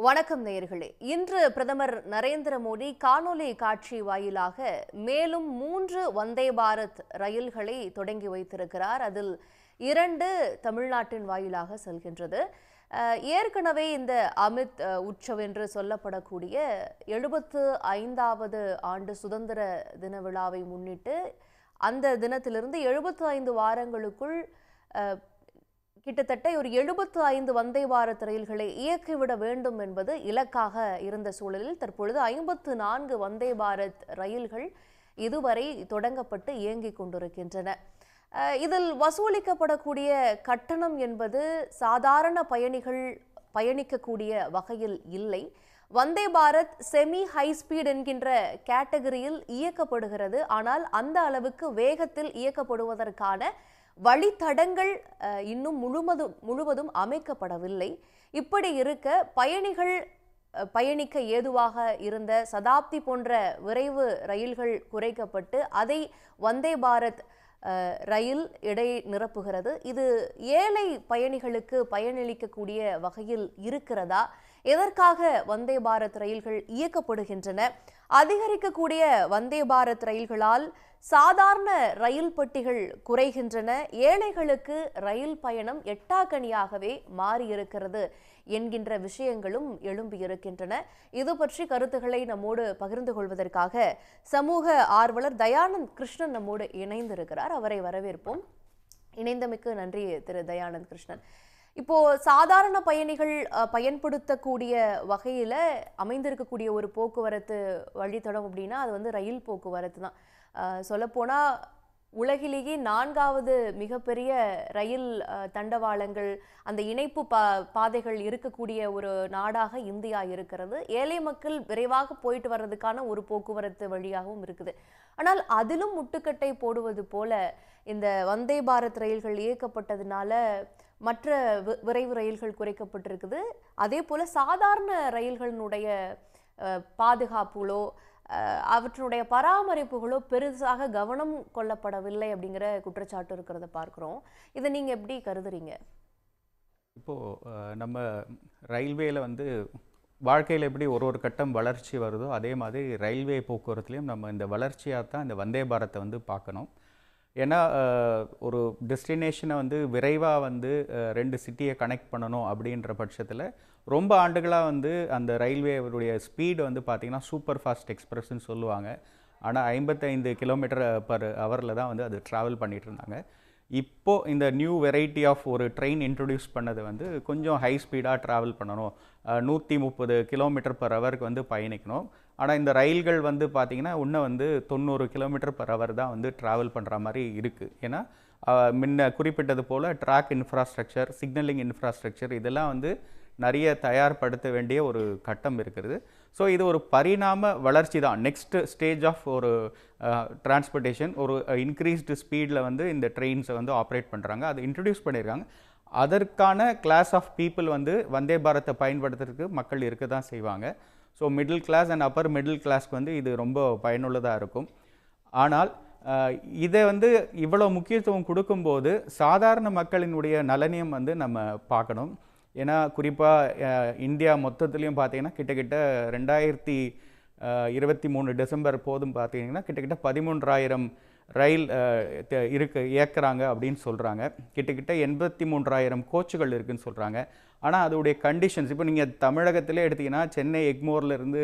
வணக்கம் நேயர்களே. இன்று பிரதமர் நரேந்திர மோடி காணொலி காட்சி வாயிலாக மேலும் 3 வந்தே பாரத் ரயில்களை தொடங்கி வைத்திருக்கிறார். அதில் 2 தமிழ்நாட்டின் வாயிலாக செல்கின்றது. ஏற்கனவே இந்த அமித் உற்சவ் என்று சொல்லப்படக்கூடிய 75வது ஆண்டு சுதந்திர தின விழாவை முன்னிட்டு அந்த தினத்திலிருந்து 75 வாரங்களுக்குள் கிட்டத்தட்ட ஒரு 75 வந்தே பாரத் ரயில்களை இயக்கிவிட வேண்டும் என்பது இலக்காக இருந்த சூழலில் தற்பொழுது 54 வந்தே பாரத் ரயில்கள் இதுவரை தொடங்கப்பட்டு இயங்கிக் கொண்டிருக்கின்றன. இதில் வசூலிக்கப்படக்கூடிய கட்டணம் என்பது சாதாரண பயணிகள் பயணிக்கக்கூடிய வகையில் இல்லை. Vande Bharat semi high speed என்கின்ற கேட்டகரியில் இயக்கப்படுகிறது. ஆனால் அந்த அளவுக்கு வேகத்தில் இயக்கப்படுவதற்கான வழித்தடங்கள் இன்னும் முழுவதும் அமைக்கப்படவில்லை. இப்படி இருக்க பயணிகள் பயணிக்க ஏதுவாக இருந்த சதாப்தி போன்ற விரைவு ரயில்கள் குறைக்கப்பட்டு அதை வந்தே பாரத் ரயில் இடை நிரப்புகிறது. இது ஏழை பயணிகளுக்கு பயனளிக்கக்கூடிய வகையில் இருக்கிறதா? எதற்காக வந்தே பாரத் ரயில்கள் இயக்கப்படுகின்றன? அதிகரிக்கக்கூடிய வந்தே பாரத் ரயில்களால் சாதாரண ரயில் பெட்டிகள் குறைகின்றன. ஏழைகளுக்கு ரயில் பயணம் எட்டாக்கனியாகவே மாறியிருக்கிறது என்கின்ற விஷயங்களும் எழும்பியிருக்கின்றன. இது பற்றி கருத்துக்களை நம்மோடு பகிர்ந்து கொள்வதற்காக சமூக ஆர்வலர் தயானந்த் கிருஷ்ணன் நம்மோடு இணைந்திருக்கிறார். அவரை வரவேற்போம். இணைந்தமைக்கு நன்றி திரு தயானந்த் கிருஷ்ணன். இப்போ சாதாரண பயணிகள் பயன்படுத்தக்கூடிய வகையில அமைந்திருக்கக்கூடிய ஒரு போக்குவரத்து வழித்தடம் அப்படின்னா அது வந்து ரயில் போக்குவரத்து தான். சொல்லப்போனா உலகிலேயே 4வது மிகப்பெரிய ரயில் தண்டவாளங்கள் அந்த இணைப்பு பாதைகள் இருக்கக்கூடிய ஒரு நாடாக இந்தியா இருக்கிறது. ஏழை மக்கள் விரைவாக போயிட்டு வர்றதுக்கான ஒரு போக்குவரத்து வழியாகவும் இருக்குது. ஆனால் அதிலும் முட்டுக்கட்டை போடுவது போல இந்த வந்தே பாரத் ரயில்கள் இயக்கப்பட்டதுனால மற்ற விரைவு ரயில்கள் குறைக்கப்பட்டிருக்குது. அதே போல சாதாரண ரயில்களினுடைய பாதுகாப்புகளோ அவற்றினுடைய பராமரிப்புகளோ பெருசாக கவனம் கொள்ளப்படவில்லை அப்படிங்கிற குற்றச்சாட்டு இருக்கிறத பார்க்குறோம். இதை நீங்கள் எப்படி கருதுறீங்க? இப்போது நம்ம ரயில்வேல வாழ்க்கையில் எப்படி ஒரு கட்டம் வளர்ச்சி வருதோ அதே மாதிரி ரயில்வே போக்குவரத்துலேயும் நம்ம இந்த வளர்ச்சியாக தான் இந்த வந்தே பாரத்தை பார்க்கணும். ஏன்னா ஒரு டெஸ்டினேஷனை விரைவாக 2 சிட்டியை கனெக்ட் பண்ணணும் அப்படின்ற பட்சத்தில் ரொம்ப ஆண்டுகளாக அந்த ரயில்வேவுடைய ஸ்பீடு பார்த்திங்கன்னா சூப்பர் ஃபாஸ்ட் எக்ஸ்பிரஸ்ன்னு சொல்லுவாங்க. ஆனால் 55 km/h தான் அது ட்ராவல் பண்ணிகிட்டு இருந்தாங்க. இப்போது இந்த நியூ வெரைட்டி ஆஃப் ஒரு ட்ரெயின் இன்ட்ரடியூஸ் பண்ணது கொஞ்சம் ஹை ஸ்பீடாக ட்ராவல் பண்ணணும், 130 km/h பயணிக்கணும். ஆனால் இந்த ரயில்கள் பார்த்திங்கன்னா இன்னும் 90 km/h தான் ட்ராவல் பண்ணுற மாதிரி இருக்குது. ஏன்னா முன்ன குறிப்பிட்டது போல் ட்ராக் இன்ஃப்ராஸ்ட்ரக்சர், சிக்னலிங் இன்ஃப்ராஸ்ட்ரக்சர் இதெல்லாம் நிறைய தயார்படுத்த வேண்டிய ஒரு கட்டம் இருக்கிறது. ஸோ இது ஒரு பரிணாம வளர்ச்சி தான். நெக்ஸ்ட் ஸ்டேஜ் ஆஃப் ஒரு டிரான்ஸ்போர்ட்டேஷன் ஒரு இன்க்ரீஸ்டு ஸ்பீடில் இந்த ட்ரெயின்ஸை ஆப்ரேட் பண்ணுறாங்க. அது இன்ட்ரடியூஸ் பண்ணியிருக்காங்க. அதற்கான கிளாஸ் ஆஃப் பீப்புள் வந்தே பாரத்தை பயன்படுத்துறதுக்கு மக்கள் இருக்க தான் செய்வாங்க. So middle class and upper middle கிளாஸ்க்கு இது ரொம்ப பயனுள்ளதாக இருக்கும். ஆனால் இதை இவ்வளோ முக்கியத்துவம் கொடுக்கும்போது சாதாரண மக்களினுடைய நலனையும் நம்ம பார்க்கணும். ஏன்னா குறிப்பாக இந்தியா மொத்தத்துலேயும் பார்த்தீங்கன்னா கிட்டத்தட்ட 2023 டிசம்பர் போதும் பார்த்தீங்கன்னா கிட்டத்தட்ட 13,000 ரயில் இயக்குறாங்க அப்படின்னு சொல்கிறாங்க. கிட்டத்தட்ட 83,000 கோச்சுகள் இருக்குதுன்னு சொல்கிறாங்க. ஆனால் அதோடைய கண்டிஷன்ஸ் இப்போ நீங்கள் தமிழகத்திலே எடுத்திங்கன்னா சென்னை எக்மோர்லேருந்து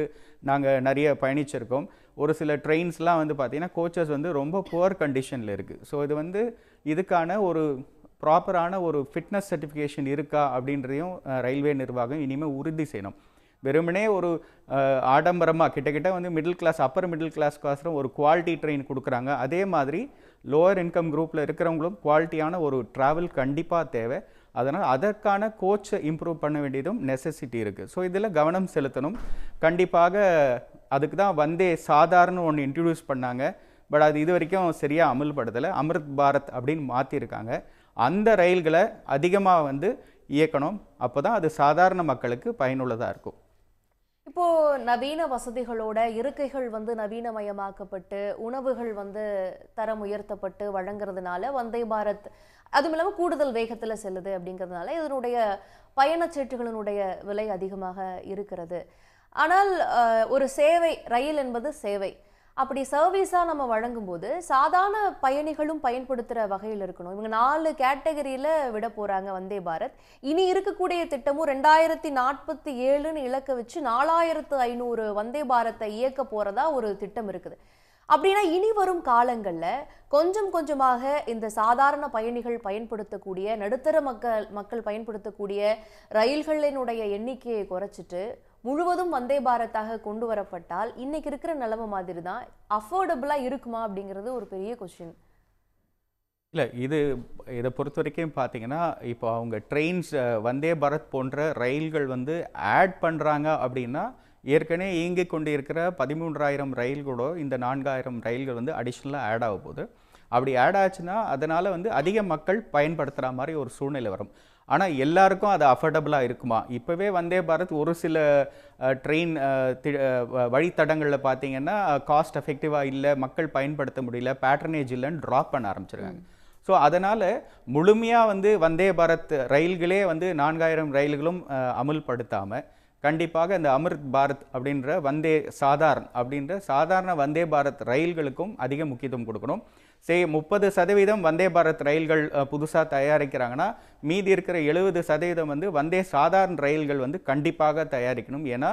நாங்கள் நிறைய பயணிச்சிருக்கோம். ஒரு சில ட்ரெயின்ஸ்லாம் பார்த்திங்கன்னா கோச்சஸ் ரொம்ப புவர் கண்டிஷனில் இருக்குது. ஸோ இது இதுக்கான ஒரு ப்ராப்பரான ஒரு ஃபிட்னஸ் சர்டிஃபிகேஷன் இருக்கா அப்படின்றதையும் ரயில்வே நிர்வாகம் இனிமேல் உறுதி செய்யணும். வெறுமனே ஒரு ஆடம்பரமாக கிட்டத்தட்ட மிடில் கிளாஸ் அப்பர் மிடில் கிளாஸ்க்காசரம் ஒரு குவாலிட்டி ட்ரெயின் கொடுக்குறாங்க. அதே மாதிரி லோவர் இன்கம் குரூப்பில் இருக்கிறவங்களும் குவாலிட்டியான ஒரு ட்ராவல் கண்டிப்பாக தேவை. அதனால் அதற்கான கோச்சை இம்ப்ரூவ் பண்ண வேண்டியதும் நெசசிட்டி இருக்குது. ஸோ இதில் கவனம் செலுத்தணும். கண்டிப்பாக அதுக்கு தான் வந்தே சாதாரண ஒன்று இன்ட்ரடியூஸ் பண்ணாங்க. பட் அது இது வரைக்கும் சரியாக அமல்படுத்தலை. அமிர்த் பாரத் அப்படின்னு மாற்றிருக்காங்க. அந்த ரயில்களை அதிகமாக இயக்கணும். அப்போ தான் அது சாதாரண மக்களுக்கு பயனுள்ளதாக இருக்கும். இப்போ நவீன வசதிகளோட இருக்கைகள் நவீனமயமாக்கப்பட்டு உணவுகள் தரம் உயர்த்தப்பட்டு வழங்குறதுனால வந்தே பாரத் அதுவும் இல்லாமல் கூடுதல் வேகத்தில் செல்லுது அப்படிங்கிறதுனால இதனுடைய பயணச்சீட்டுகளினுடைய விலை அதிகமாக இருக்கிறது. ஆனால் ஒரு சேவை, ரயில் என்பது சேவை. அப்படி சர்வீஸாக நம்ம வழங்கும்போது சாதாரண பயணிகளும் பயன்படுத்துகிற வகையில் இருக்கணும். இவங்க 4 கேட்டகரியில் விட போகிறாங்க வந்தே பாரத். இனி இருக்கக்கூடிய திட்டமும் 2047ன்னு இலக்க வச்சு 4500 வந்தே பாரத்தை இயக்க போகிறதா ஒரு திட்டம் இருக்குது. அப்படின்னா இனி வரும் காலங்களில் கொஞ்சம் கொஞ்சமாக இந்த சாதாரண பயணிகள் பயன்படுத்தக்கூடிய, நடுத்தர மக்கள் பயன்படுத்தக்கூடிய ரயில்களினுடைய எண்ணிக்கையை குறைச்சிட்டு முழுவதும் வந்தே பாரத்தாக கொண்டு வரப்பட்டால் இன்னைக்கு இருக்கிற நிலைமை மாதிரி தான் அஃபோர்டபுளாக இருக்குமா அப்படிங்கிறது ஒரு பெரிய கொஸ்டின். இல்லை, இதை பொறுத்த வரைக்கும் பார்த்தீங்கன்னா, இப்போ அவங்க ட்ரெயின்ஸ் வந்தே பாரத் போன்ற ரயில்கள் வந்து ஆட் பண்ணுறாங்க அப்படின்னா, ஏற்கனவே இயங்கிக் கொண்டு இருக்கிற 13,000 ரயில்களோட இந்த 4,000 ரயில்கள் வந்து அடிஷ்னலாக ஆட் ஆக போகுது. அப்படி ஆட் ஆச்சுன்னா அதனால் வந்து அதிக மக்கள் பயன்படுத்துகிற மாதிரி ஒரு சூழ்நிலை வரும். ஆனால் எல்லாருக்கும் அது அஃபோர்டபுளாக இருக்குமா? இப்போவே வந்தே பாரத் ஒரு சில ட்ரெயின் வழித்தடங்களில் பார்த்தீங்கன்னா காஸ்ட் எஃபெக்டிவாக இல்லை, மக்கள் பயன்படுத்த முடியல, பேட்டர்னேஜ் இல்லைன்னு ட்ராப் பண்ண ஆரம்பிச்சிருக்காங்க. ஸோ அதனால் முழுமையாக வந்து வந்தே பாரத் ரயில்களே வந்து 4,000 ரயில்களும் அமுல்படுத்தாமல் கண்டிப்பாக இந்த அமிர்த் பாரத் அப்படின்ற சாதாரண வந்தே பாரத் ரயில்களுக்கும் அதிக முக்கியத்துவம் கொடுக்கணும். 30% வந்தே பாரத் ரயில்கள் புதுசாக தயாரிக்கிறாங்கன்னா மீதி இருக்கிற 70% வந்து சாதாரண ரயில்கள் வந்து கண்டிப்பாக தயாரிக்கணும். ஏன்னா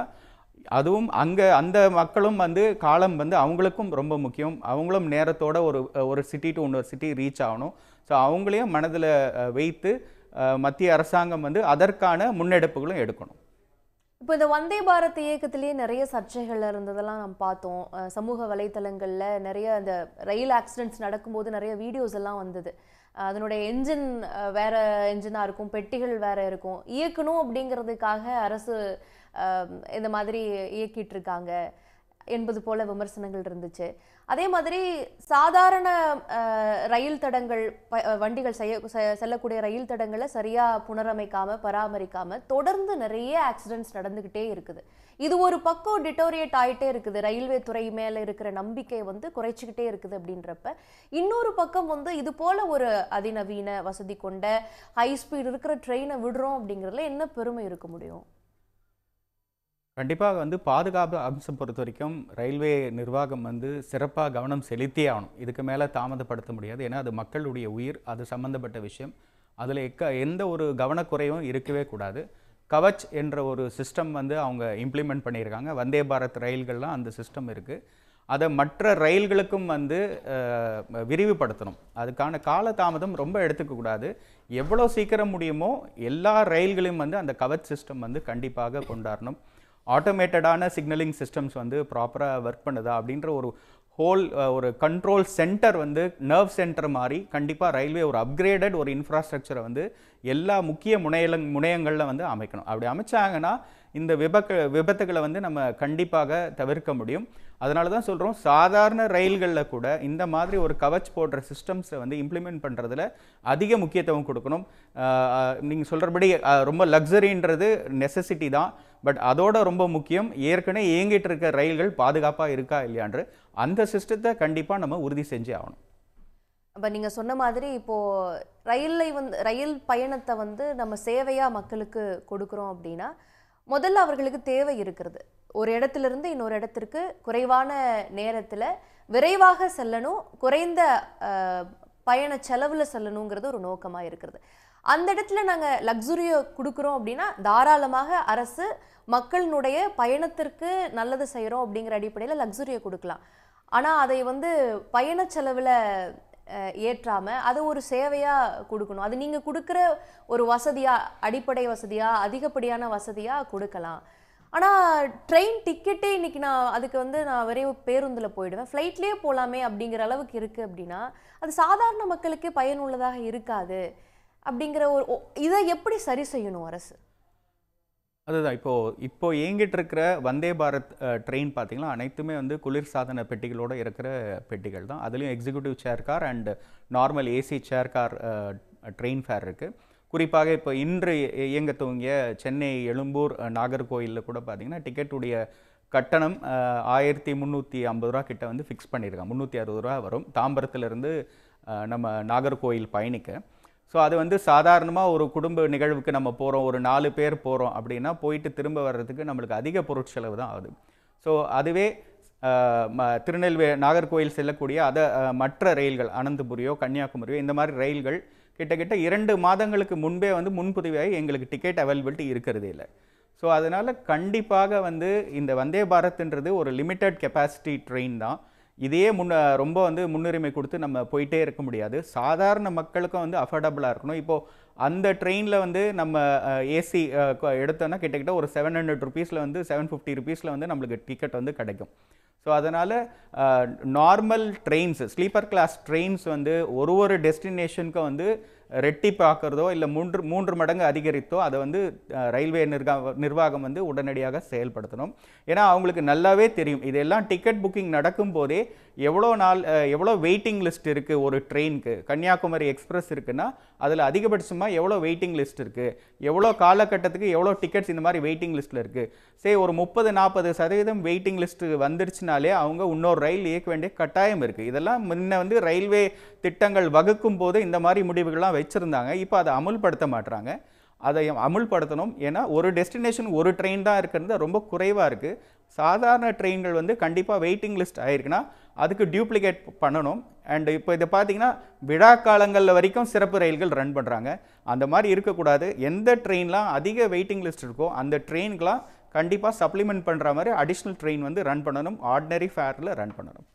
அதுவும் அங்கே அந்த மக்களும் வந்து காலம் வந்து அவங்களுக்கும் ரொம்ப முக்கியம். அவங்களும் நேரத்தோட ஒரு சிட்டி டு இன்னொரு சிட்டி ரீச் ஆகணும். ஸோ அவங்களையும் மனதில் வைத்து மத்திய அரசாங்கம் வந்து அதற்கான முன்னெடுப்புகளும் எடுக்கணும். இப்போ இந்த வந்தே பாரத் இயக்கத்திலேயே நிறைய சர்ச்சைகள் இருந்ததெல்லாம் நம்ம பார்த்தோம். சமூக வலைத்தளங்களில் நிறைய இந்த ரயில் ஆக்சிடென்ட்ஸ் நடக்கும்போது நிறைய வீடியோஸ் எல்லாம் வந்தது. அதனுடைய என்ஜின் வேற என்ஜினாக இருக்கும், பெட்டிகள் வேற இருக்கும். இயக்கணும் அப்படிங்கிறதுக்காக அரசு இந்த மாதிரி இயக்கிட்டு இருக்காங்க என்பது போல விமர்சனங்கள் இருந்துச்சு. அதே மாதிரி சாதாரண ரயில் தடங்கள், வண்டிகள் செல்லக்கூடிய ரயில் தடங்களை சரியாக புனரமைக்காம பராமரிக்காம தொடர்ந்து நிறைய ஆக்சிடென்ட்ஸ் நடந்துக்கிட்டே இருக்குது. இது ஒரு பக்கம் டிட்டோரியேட் ஆகிட்டே இருக்குது. ரயில்வே துறை மேலே இருக்கிற நம்பிக்கை வந்து குறைச்சிக்கிட்டே இருக்குது. அப்படின்றப்ப இன்னொரு பக்கம் வந்து இது போல ஒரு அதிநவீன வசதி கொண்ட ஹை ஸ்பீட் இருக்கிற ட்ரெயினை விடுறோம் அப்படிங்கிறதுல என்ன பெருமை இருக்க முடியும்? கண்டிப்பாக வந்து பாதுகாப்பு அம்சம் பொறுத்த வரைக்கும் ரயில்வே நிர்வாகம் வந்து சிறப்பாக கவனம் செலுத்தியே ஆகணும். இதுக்கு மேலே தாமதப்படுத்த முடியாது. ஏன்னா அது மக்களுடைய உயிர், அது சம்மந்தப்பட்ட விஷயம். அதில் எந்த ஒரு கவனக்குறையும் இருக்கவே கூடாது. கவச் என்ற ஒரு சிஸ்டம் வந்து அவங்க இம்ப்ளிமெண்ட் பண்ணியிருக்காங்க. வந்தே பாரத் ரயில்கள்லாம் அந்த சிஸ்டம் இருக்குது. அதை மற்ற ரயில்களுக்கும் வந்து விரிவுபடுத்தணும். அதுக்கான காலதாமதம் ரொம்ப எடுத்துக்கக்கூடாது. எவ்வளோ சீக்கிரம் முடியுமோ எல்லா ரயில்களையும் வந்து அந்த கவச் சிஸ்டம் வந்து கண்டிப்பாக கொண்டாடணும். ஆட்டோமேட்டடான சிக்னலிங் சிஸ்டம்ஸ் வந்து ப்ராப்பராக ஒர்க் பண்ணுதா அப்படின்ற ஒரு கண்ட்ரோல் சென்டர் வந்து நர்வ் சென்டர் மாதிரி கண்டிப்பாக ரயில்வே ஒரு அப்கிரேடட் ஒரு இன்ஃப்ராஸ்ட்ரக்சரை வந்து எல்லா முக்கிய முனையங்களில் வந்து அமைக்கணும். அப்படி அமைச்சாங்கன்னா இந்த விபத்துகளை வந்து நம்ம கண்டிப்பாக தவிர்க்க முடியும். அதனால தான் சொல்கிறோம், சாதாரண ரயில்களில் கூட இந்த மாதிரி ஒரு கவச் போடுற சிஸ்டம்ஸை வந்து இம்ப்ளிமெண்ட் பண்ணுறதுல அதிக முக்கியத்துவம் கொடுக்கணும். நீங்கள் சொல்கிறபடி ரொம்ப லக்ஸரின்றது நெசசிட்டி தான். பட் அதோட ரொம்ப முக்கியம் ஏற்கனவே இயங்கிட்டு இருக்க ரயில்கள் பாதுகாப்பாக இருக்கா இல்லையான்று அந்த சிஸ்டத்தை கண்டிப்பாக நம்ம உறுதி செஞ்சே ஆகணும். அப்போ நீங்கள் சொன்ன மாதிரி இப்போது ரயில் பயணத்தை வந்து நம்ம சேவையாக மக்களுக்கு கொடுக்குறோம் அப்படின்னா முதல்ல அவர்களுக்கு தேவை இருக்கிறது. ஒரு இடத்துலேருந்து இன்னொரு இடத்திற்கு குறைவான நேரத்தில் விரைவாக செல்லணும், குறைந்த பயண செலவில் செல்லணுங்கிறது ஒரு நோக்கமாக இருக்கிறது. அந்த இடத்துல நாங்கள் லக்ஸுரியை கொடுக்குறோம் அப்படின்னா தாராளமாக அரசு மக்களினுடைய பயணத்திற்கு நல்லது செய்கிறோம் அப்படிங்கிற அடிப்படையில் லக்ஸுரியை கொடுக்கலாம். ஆனால் அதை வந்து பயண செலவில் ஏற்றாமல் அதை ஒரு சேவையாக கொடுக்கணும். அது நீங்கள் கொடுக்குற ஒரு வசதியாக, அடிப்படை வசதியாக, அதிகப்படியான வசதியாக கொடுக்கலாம். ஆனால் ட்ரெயின் டிக்கெட்டே இன்றைக்கி அதுக்கு வந்து நான் விரைவு பேருந்தில் போயிடுவேன், ஃப்ளைட்லேயே போகலாமே அப்படிங்கிற அளவுக்கு இருக்குது அப்படின்னா அது சாதாரண மக்களுக்கே பயனுள்ளதாக இருக்காது. அப்படிங்கிற இதை எப்படி சரி செய்யணும் அரசு? அதுதான் இப்போ இயங்கிட்டு இருக்கிற வந்தே பாரத் ட்ரெயின் பார்த்தீங்கன்னா அனைத்துமே வந்து குளிர்சாதன பெட்டிகளோடு இருக்கிற பெட்டிகள் தான். அதுலேயும் executive chair car and normal AC chair car train fare இருக்குது. குறிப்பாக இப்போ இன்று இயங்க துவங்கிய சென்னை எழும்பூர் நாகர்கோயிலில் கூட பார்த்தீங்கன்னா டிக்கெட்டுடைய கட்டணம் 1350 ரூபா கிட்ட வந்து ஃபிக்ஸ் பண்ணியிருக்காங்க. 360 ரூபா வரும் தாம்பரத்துலேருந்து நம்ம நாகர்கோயில் பயணிக்க. ஸோ அது வந்து சாதாரணமாக ஒரு குடும்ப நிகழ்வுக்கு நம்ம போகிறோம், ஒரு 4 பேர் போகிறோம் அப்படின்னா போயிட்டு திரும்ப வர்றதுக்கு நம்மளுக்கு அதிக பொருட்செலவு தான் ஆகுது. ஸோ அதுவே திருநெல்வேலி நாகர்கோயில் செல்லக்கூடிய மற்ற ரயில்கள் அனந்தபுரியோ கன்னியாகுமரியோ இந்த மாதிரி ரயில்கள் கிட்டத்தட்ட 2 மாதங்களுக்கு முன்பே வந்து முன்பதிவாகி எங்களுக்கு டிக்கெட் அவைலபிலிட்டி இருக்கிறதே இல்லை. ஸோ அதனால் கண்டிப்பாக வந்து இந்த வந்தே பாரத்ன்றது ஒரு லிமிட்டட் கெப்பாசிட்டி ட்ரெயின் தான். இதையே ரொம்ப வந்து முன்னுரிமை கொடுத்து நம்ம போயிட்டே இருக்க முடியாது. சாதாரண மக்களுக்கும் வந்து அஃபோர்டபுளாக இருக்கணும். இப்போது அந்த ட்ரெயினில் வந்து நம்ம ஏசி எடுத்தோன்னா கிட்டத்தட்ட ஒரு 700 ருபீஸில் வந்து 750 ருபீஸில் வந்து நம்மளுக்கு டிக்கெட் வந்து கிடைக்கும். ஸோ அதனால் normal trains sleeper class trains வந்து ஒரு டெஸ்டினேஷனுக்கும் வந்து ரெட்டிப்பாக்குறதோ இல்லை 3 மடங்கு அதிகரித்தோ அதை வந்து ரயில்வே நிர்வாகம் வந்து உடனடியாக செயல்படுத்தணும். ஏன்னா அவங்களுக்கு நல்லாவே தெரியும் இதெல்லாம் டிக்கெட் புக்கிங் நடக்கும் போதே எவ்வளோ வெயிட்டிங் லிஸ்ட் இருக்குது. ஒரு ட்ரெயினுக்கு கன்னியாகுமரி எக்ஸ்பிரஸ் இருக்குன்னா அதில் அதிகபட்சமாக எவ்வளோ வெயிட்டிங் லிஸ்ட் இருக்குது, எவ்வளோ காலகட்டத்துக்கு எவ்வளோ டிக்கெட்ஸ் இந்த மாதிரி வெயிட்டிங் லிஸ்ட்டில் இருக்குது. ஒரு 30-40% வெயிட்டிங் லிஸ்ட் வந்துருச்சுனாலே அவங்க இன்னொரு ரயில் இயக்க வேண்டிய கட்டாயம் இருக்குது. இதெல்லாம் முன்ன வந்து ரயில்வே திட்டங்கள் வகுக்கும் போது இந்த மாதிரி முடிவுகள்லாம் வச்சுருந்தாங்க. இப்போ அதை அமுல்படுத்த மாட்டுறாங்க. அதை அமுல்படுத்தணும். ஏன்னா ஒரு டெஸ்டினேஷன் ஒரு ட்ரெயின் தான் இருக்கிறது ரொம்ப குறைவாக இருக்குது. சாதாரண ட்ரெயின்கள் வந்து கண்டிப்பாக வெயிட்டிங் லிஸ்ட் ஆயிருக்குன்னா அதுக்கு டியூப்ளிகேட் பண்ணணும். அண்ட் இப்போ இதை பார்த்தீங்கன்னா விழா காலங்களில் வரைக்கும் சிறப்பு ரயில்கள் ரன் பண்ணுறாங்க. அந்த மாதிரி இருக்கக்கூடாது. எந்த ட்ரெயின்லாம் அதிக வெயிட்டிங் லிஸ்ட் இருக்கோ அந்த ட்ரெயின்கெலாம் கண்டிப்பாக சப்ளிமெண்ட் பண்ணுற மாதிரி அடிஷ்னல் ட்ரெயின் வந்து ரன் பண்ணணும். ஆர்டினரி ஃபேரில் ரன் பண்ணணும்.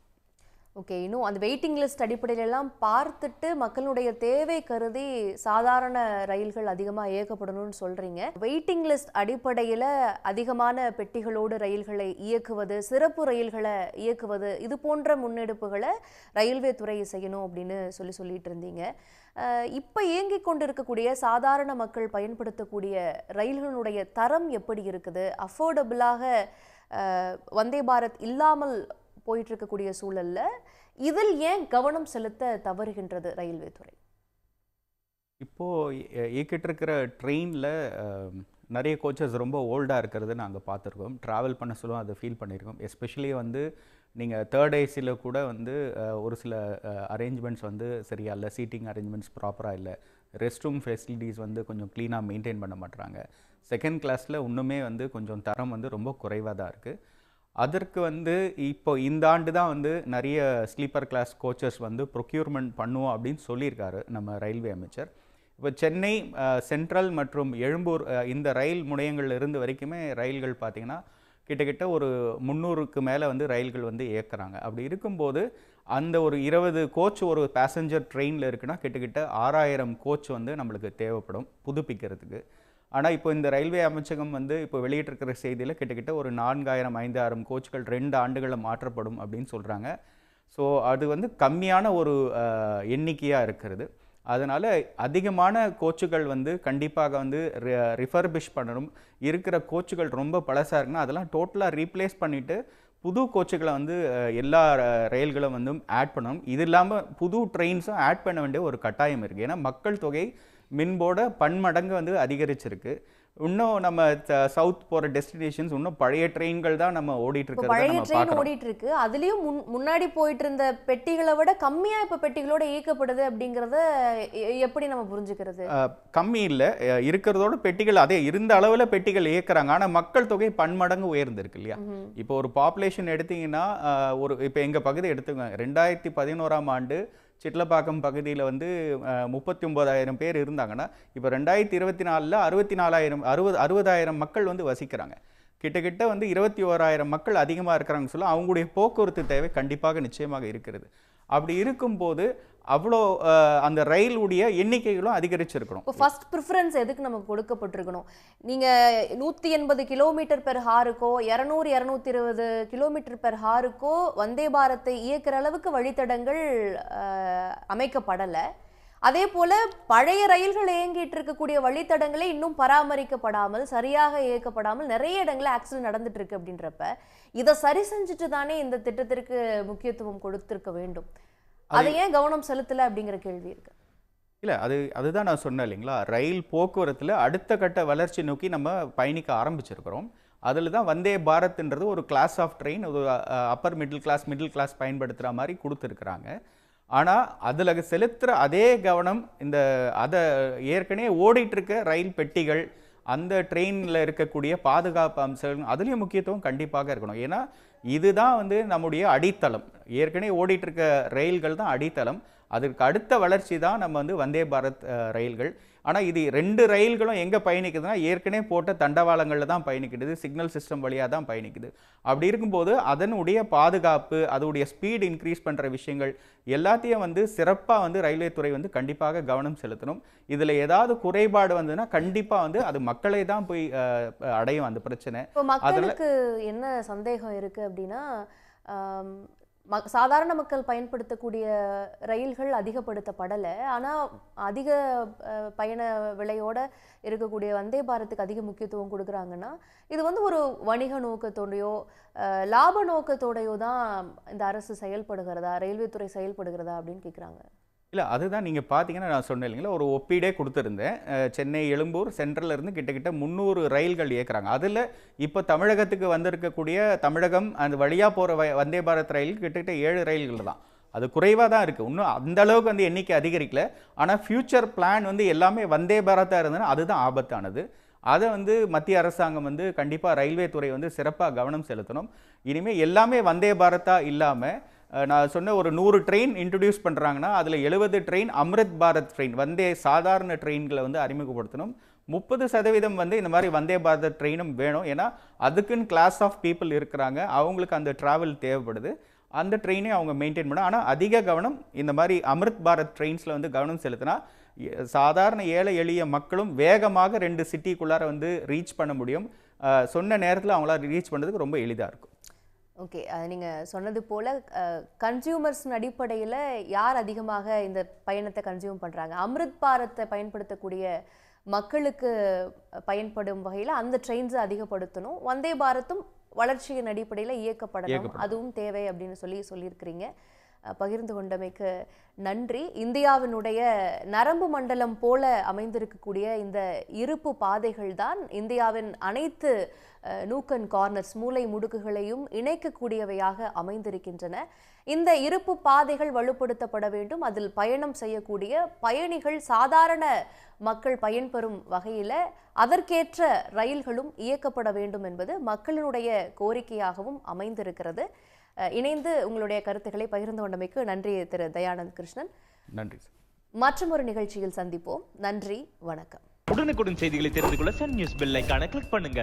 ஓகே, இன்னும் அந்த வெயிட்டிங் லிஸ்ட் அடிப்படையிலெல்லாம் பார்த்துட்டு மக்களுடைய தேவை கருதி சாதாரண ரயில்கள் அதிகமாக இயக்கப்படணும்னு சொல்கிறீங்க. வெயிட்டிங் லிஸ்ட் அடிப்படையில் அதிகமான பெட்டிகளோடு ரயில்களை இயக்குவது, சிறப்பு ரயில்களை இயக்குவது, இது போன்ற முன்னெடுப்புகளை ரயில்வே துறை செய்யணும் அப்படின்னு சொல்லிட்டு இருந்தீங்க. இப்போ இயங்கிக் கொண்டு இருக்கக்கூடிய சாதாரண மக்கள் பயன்படுத்தக்கூடிய ரயில்களுடைய தரம் எப்படி இருக்குது? அஃபோர்டபுளாக வந்தே பாரத் இல்லாமல் போயிட்டு இருக்கக்கூடிய சூழல்ல இதில் ஏன் கவனம் செலுத்த தவறுகின்றது ரயில்வே துறை? இப்போது இயக்கிட்டு இருக்கிற ட்ரெயினில் நிறைய கோச்சஸ் ரொம்ப ஓல்டாக இருக்கிறது நாங்கள் பார்த்துருக்கோம். ட்ராவல் பண்ண சொல்லுவோம், அதை ஃபீல் பண்ணியிருக்கோம். எஸ்பெஷலி வந்து நீங்கள் தேர்ட் ஏசியில் கூட வந்து ஒரு சில அரேஞ்ச்மெண்ட்ஸ் வந்து சரியா இல்லை, சீட்டிங் அரேஞ்ச்மெண்ட்ஸ் ப்ராப்பராக இல்லை, ரெஸ்ட் ரூம் ஃபெசிலிட்டிஸ் வந்து கொஞ்சம் க்ளீனாக மெயின்டைன் பண்ண மாட்டுறாங்க. செகண்ட் கிளாஸில் இன்னுமே வந்து கொஞ்சம் தரம் வந்து ரொம்ப குறைவாக தான் இருக்குது. அதற்கு வந்து இப்போ இந்த ஆண்டு தான் வந்து நிறைய ஸ்லீப்பர் கிளாஸ் கோச்சஸ் வந்து ப்ரொக்யூர்மெண்ட் பண்ணுவோம் அப்படின்னு சொல்லியிருக்காரு நம்ம ரயில்வே அமைச்சர். இப்போ சென்னை சென்ட்ரல் மற்றும் எழும்பூர் இந்த ரயில் முனையங்கள்ல இருந்து வரைக்குமே ரயில்கள் பார்த்திங்கன்னா கிட்டத்தட்ட ஒரு 300க்கு மேலே வந்து ரயில்கள் வந்து இயக்குறாங்க. அப்படி இருக்கும்போது அந்த ஒரு 20 கோச் ஒரு பேசஞ்சர் ட்ரெயினில் இருக்குன்னா கிட்டத்தட்ட 6000 கோச் வந்து நம்மளுக்கு தேவைப்படும் புதுப்பிக்கிறதுக்கு. ஆனால் இப்போ இந்த ரயில்வே அமைச்சகம் வந்து இப்போ வெளியிட்டிருக்கிற செய்தியில் கிட்டத்தட்ட ஒரு 4000-5000 கோச்சுகள் 2 ஆண்டுகளில் மாற்றப்படும் அப்படின்னு சொல்கிறாங்க. ஸோ அது வந்து கம்மியான ஒரு எண்ணிக்கையாக இருக்கிறது. அதனால் அதிகமான கோச்சுகள் வந்து கண்டிப்பாக வந்து ரிஃபர்பிஷ் பண்ணணும். இருக்கிற கோச்சுகள் ரொம்ப பழசாக இருக்குன்னா அதெல்லாம் டோட்டலாக ரீப்ளேஸ் பண்ணிவிட்டு புது கோச்சுகளை வந்து எல்லா ரயில்களும் வந்து ஆட் பண்ணணும். இது இல்லாமல் புது ட்ரெயின்ஸும் ஆட் பண்ண வேண்டிய ஒரு கட்டாயம் இருக்குது. ஏன்னா மக்கள் தொகை மின்போட பன்மடங்கு வந்து அதிகரிச்சிருக்கு. இன்னும் நம்ம சவுத் போகிற டெஸ்டினேஷன்ஸ் இன்னும் பழைய ட்ரெயின்கள் தான் நம்ம ஓடிட்டு இருக்கிறது. பழைய ட்ரெயின் ஓடிட்டு இருக்கு. அதுலேயும் முன்னாடி போயிட்டு இருந்த பெட்டிகளை விட கம்மியாக இப்போ பெட்டிகளோட இயக்கப்படுது அப்படிங்கிறத எப்படி நம்ம புரிஞ்சுக்கிறது? கம்மி இல்லை, இருக்கிறதோட பெட்டிகள் அதே இருந்த அளவில் பெட்டிகள் இயக்குறாங்க. ஆனால் மக்கள் தொகை பன்மடங்கு உயர்ந்திருக்கு இல்லையா? இப்போ ஒரு பாப்புலேஷன் எடுத்தீங்கன்னா இப்போ எங்கள் பகுதி எடுத்துக்கோங்க. 2011ஆம் ஆண்டு சிட்லப்பாக்கம் பகுதியில் வந்து 39,000 பேர் இருந்தாங்கன்னா இப்போ 2024 60,000 மக்கள் வந்து வசிக்கிறாங்க. கிட்டத்தட்ட வந்து 21,000 மக்கள் அதிகமாக இருக்கிறாங்கன்னு சொல்ல அவங்களுடைய போக்குவரத்து தேவை கண்டிப்பாக நிச்சயமாக இருக்கிறது. அப்படி இருக்கும்போது அவ்வளோ அந்த ரயிலுடைய எண்ணிக்கைகளும் அதிகரிச்சிருக்கணும். இப்போ ஃபர்ஸ்ட் ப்ரிஃபரன்ஸ் எதுக்கு நமக்கு கொடுக்கப்பட்டிருக்கணும்? நீங்கள் 180 கிலோமீட்டர் பெர் ஹாருக்கோ 200-220 கிலோமீட்டர் பெர் ஹாருக்கோ வந்தே பாரத்தை இயக்குற அளவுக்கு வழித்தடங்கள் அமைக்கப்படலை. அதே போல பழைய ரயில்கள் இயங்கிட்டு இருக்கக்கூடிய வழித்தடங்களே இன்னும் பராமரிக்கப்படாமல் சரியாக இயக்கப்படாமல் நிறைய இடங்களில் ஆக்சிடென்ட் நடந்துட்டு இருக்கு. அப்படின்றப்ப இதை சரி செஞ்சுட்டு தானே இந்த திட்டத்திற்கு முக்கியத்துவம் கொடுத்திருக்க வேண்டும். அதை ஏன் கவனம் செலுத்தலை அப்படிங்கிற கேள்வி இருக்கு. இல்லை, அதுதான் நான் சொன்னேன் இல்லைங்களா, ரயில் போக்குவரத்தில் அடுத்த கட்ட வளர்ச்சி நோக்கி நம்ம பயணிக்க ஆரம்பிச்சிருக்கிறோம். அதில் தான் வந்தே பாரத்ன்றது ஒரு கிளாஸ் ஆஃப் ட்ரெயின், ஒரு அப்பர் மிடில் கிளாஸ் பயன்படுத்துகிற மாதிரி கொடுத்துருக்குறாங்க. ஆனால் அதில் செலுத்துகிற அதே கவனம் இந்த அதை ஏற்கனவே ஓடிட்டு இருக்க ரயில் பெட்டிகள், அந்த ட்ரெயினில் இருக்கக்கூடிய பாதுகாப்பு அம்சங்கள், அதுலேயும் முக்கியத்துவம் கண்டிப்பாக இருக்கணும். ஏன்னா இதுதான் வந்து நம்முடைய அடித்தளம். ஏற்கனவே ஓடிட்டு இருக்க ரயில்கள் தான் அடித்தளம். அதற்கு அடுத்த வளர்ச்சி தான் நம்ம வந்து வந்தே பாரத் ரயில்கள். ஆனால் இது 2 ரயில்களும் எங்கே பயணிக்குதுன்னா, ஏற்கனவே போட்ட தண்டவாளங்களில் தான் பயணிக்குது, சிக்னல் சிஸ்டம் வழியாக தான் பயணிக்குது. அப்படி இருக்கும்போது அதனுடைய பாதுகாப்பு, அதோடைய ஸ்பீட் இன்க்ரீஸ் பண்ணுற விஷயங்கள் எல்லாத்தையும் வந்து சிறப்பாக வந்து ரயில்வே துறை வந்து கண்டிப்பாக கவனம் செலுத்தணும். இதில் ஏதாவது குறைபாடு வந்ததுன்னா கண்டிப்பாக வந்து அது மக்களை தான் போய் அடையும் அந்த பிரச்சனை. இப்போ மக்களுக்கு என்ன சந்தேகம் இருக்கு அப்படின்னா, சாதாரண மக்கள் பயன்படுத்தக்கூடிய ரயில்கள் அதிகப்படுத்தப்படலை, ஆனால் அதிக பயண விலையோட இருக்கக்கூடிய வந்தே பாரத்துக்கு அதிக முக்கியத்துவம் கொடுக்குறாங்கன்னா, இது வந்து ஒரு வணிக நோக்கத்தோடையோ லாப நோக்கத்தோடையோ தான் இந்த அரசு செயல்படுகிறதா, ரயில்வே துறை செயல்படுகிறதா அப்படின்னு கேட்குறாங்க. இல்லை, அதுதான் நீங்கள் பார்த்தீங்கன்னா நான் சொன்னேன் இல்லைங்களா, ஒரு ஒப்பீடே கொடுத்துருந்தேன். சென்னை எழும்பூர் சென்ட்ரலில் இருந்து கிட்டத்தட்ட 300 ரயில்கள் இயக்குறாங்க. அதில் இப்போ தமிழகத்துக்கு வந்திருக்கக்கூடிய தமிழகம் அந்த வழியாக போகிற வந்தே பாரத் ரயில் கிட்டத்தட்ட 7 ரயில்கள் தான். அது குறைவாக தான் இருக்குது. இன்னும் அந்த அளவுக்கு வந்து எண்ணிக்கை அதிகரிக்கல. ஆனால் ஃபியூச்சர் பிளான் வந்து எல்லாமே வந்தே பாரத்தாக இருந்ததுன்னா அதுதான் ஆபத்தானது. அதை வந்து மத்திய அரசாங்கம் வந்து கண்டிப்பாக ரயில்வே துறை வந்து சிறப்பாக கவனம் செலுத்தணும். இனிமேல் எல்லாமே வந்தே பாரத்தாக இல்லாமல் நான் சொன்ன ஒரு 100 ட்ரெயின் இன்ட்ரடியூஸ் பண்ணுறாங்கன்னா அதில் 70 ட்ரெயின் அம்ரித் பாரத் ட்ரெயின், வந்தே சாதாரண ட்ரெயின்களை வந்து அறிமுகப்படுத்தணும். 30% வந்து இந்த மாதிரி வந்தே பாரத் ட்ரெயினும் வேணும். ஏன்னா அதுக்குன்னு கிளாஸ் ஆஃப் பீப்புள் இருக்கிறாங்க, அவங்களுக்கு அந்த ட்ராவல் தேவைப்படுது. அந்த ட்ரெயினே அவங்க மெயின்டைன் பண்ண. ஆனால் அதிக கவனம் இந்த மாதிரி அம்ரித் பாரத் ட்ரெயின்ஸில் வந்து கவனம் செலுத்தினா சாதாரண ஏழை எளிய மக்களும் வேகமாக 2 சிட்டிக்குள்ளார வந்து ரீச் பண்ண முடியும். சொன்ன நேரத்தில் அவங்களால ரீச் பண்ணுறதுக்கு ரொம்ப எளிதாக இருக்கும். ஓகே, நீங்கள் சொன்னது போல் கன்சியூமர்ஸின் அடிப்படையில் யார் அதிகமாக இந்த பயணத்தை கன்சியூம் பண்ணுறாங்க, அம்ரித் பாரத்தை பயன்படுத்தக்கூடிய மக்களுக்கு பயன்படும் வகையில் அந்த ட்ரெயின்ஸை அதிகப்படுத்தணும். வந்தே பாரத்தும் வளர்ச்சியின் அடிப்படையில் இயக்கப்படணும், அதுவும் தேவை அப்படின்னு சொல்லியிருக்கிறீங்க. பகிர்ந்து கொண்டமைக்கு நன்றி. இந்தியாவினுடைய நரம்பு மண்டலம் போல அமைந்திருக்கக்கூடிய இந்த இருப்பு பாதைகள் தான் இந்தியாவின் அனைத்து நூக் அண்ட் கார்னர்ஸ், மூலை முடுக்குகளையும் இணைக்கக்கூடியவையாக அமைந்திருக்கின்றன. இந்த இருப்பு பாதைகள் வலுப்படுத்தப்பட வேண்டும். அதில் பயணம் செய்யக்கூடிய பயணிகள், சாதாரண மக்கள் பயன்பெறும் வகையில் அதற்கேற்ற ரயில்களும் இயக்கப்பட வேண்டும் என்பது மக்களினுடைய கோரிக்கையாகவும் அமைந்திருக்கிறது. இணைந்து உங்களுடைய கருத்துக்களை பகிர்ந்து கொண்டமைக்கு நன்றி திரு தயானந்த் கிருஷ்ணன். நன்றி. மற்றும் ஒரு நிகழ்ச்சியில் சந்திப்போம். நன்றி, வணக்கம். உடனுக்குடன் செய்திகளை தெரிந்து கொள்ள சன் நியூஸ் பெல் ஐகானை கிளிக் பண்ணுங்க.